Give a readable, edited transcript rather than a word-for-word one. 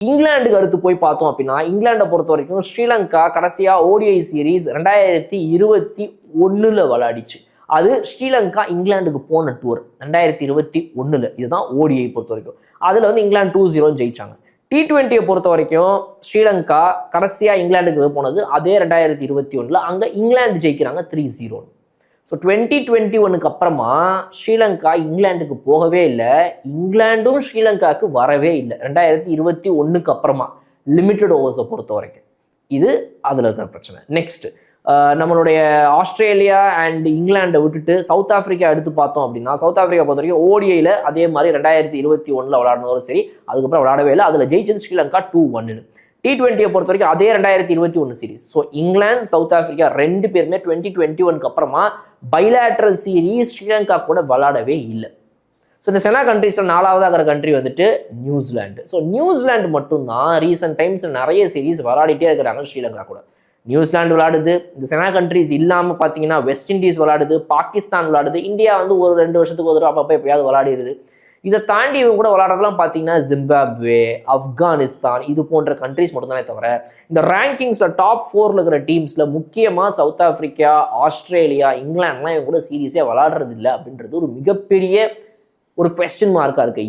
இங்கிலாந்துக்கு அடுத்து போய் பார்த்தோம் அப்படின்னா இங்கிலாண்டை பொறுத்த வரைக்கும் ஸ்ரீலங்கா கடைசியா ஓடிஐ சீரீஸ் 2021 விளையாடிச்சு. அது ஸ்ரீலங்கா இங்கிலாந்துக்கு போன டூர் 2021. இதுதான் ஓடிஐ பொறுத்த வரைக்கும். அதுல வந்து இங்கிலாந்து 2-0 ஜெயிச்சாங்க. T20 பொறுத்த வரைக்கும் ஸ்ரீலங்கா கடைசியா இங்கிலாந்துக்கு போனது அதே 2021. அங்க இங்கிலாந்து ஜெயிக்கிறாங்க 3-0. ஸோ 2021 அப்புறமா ஸ்ரீலங்கா இங்கிலாந்துக்கு போகவே இல்லை, இங்கிலாண்டும் ஸ்ரீலங்காவுக்கு வரவே இல்லை 2021 அப்புறமா லிமிட்டட் ஓவர்ஸை பொறுத்த வரைக்கும். இது அதில் இருக்கிற பிரச்சனை. நெக்ஸ்ட் நம்மளுடைய ஆஸ்திரேலியா அண்ட் இங்கிலாண்டை விட்டுட்டு சவுத் ஆப்பிரிக்கா எடுத்து பார்த்தோம் அப்படின்னா சவுத் ஆப்பிரிக்கா பொறுத்த வரைக்கும் ஓடிஐயில் அதே மாதிரி 2021 விளையாடினதோடு சரி, அதுக்கப்புறம் விளையாடவே இல்லை. அதில் ஜெயிச்சது ஸ்ரீலங்கா 2-1. T20 பொறுத்த வரைக்கும் அதே 2021 series. So England south Africa ரெண்டு பேருமே 2021 அப்புறமா பைலேட்ரல் சீரீஸ் ஸ்ரீலங்கா கூட விளையாடவே இல்லை. ஸோ இந்த செனா கண்ட்ரீஸ்ல 4வது ஆகிற கண்ட்ரி வந்துட்டு நியூசிலாந்து. ஸோ நியூசிலாந்து மட்டும்தான் ரீசெண்ட் டைம்ஸ் நிறைய சீரீஸ் விளையாடிட்டே இருக்கிறாங்க ஸ்ரீலங்கா கூட. நியூசிலாந்து விளையாடுது, இந்த செனா கண்ட்ரிஸ் இல்லாமல் பார்த்தீங்கன்னா வெஸ்ட் இண்டீஸ் விளையாடுது, பாகிஸ்தான் விளையாடுது, இந்தியா வந்து ஒரு 2 வருஷத்துக்கு ஒரு அப்பப்போ எப்பயாவது விளையாடிடுது. இதை தாண்டி இவங்க கூட விளையாடுறதுலாம் பார்த்தீங்கன்னா ஜிம்பாப்வே, ஆப்கானிஸ்தான் இது போன்ற கண்ட்ரிஸ் மட்டும்தானே தவிர இந்த ரேங்கிங்ஸில் டாப் 4 இருக்கிற டீம்ஸில் முக்கியமாக சவுத் ஆப்பிரிக்கா, ஆஸ்திரேலியா, இங்கிலாந்துலாம் இவங்க கூட சீரியஸாக விளையாடுறது இல்லை அப்படின்றது ஒரு மிகப்பெரிய ஒரு குவெஸ்டின் மார்க்காக இருக்குது.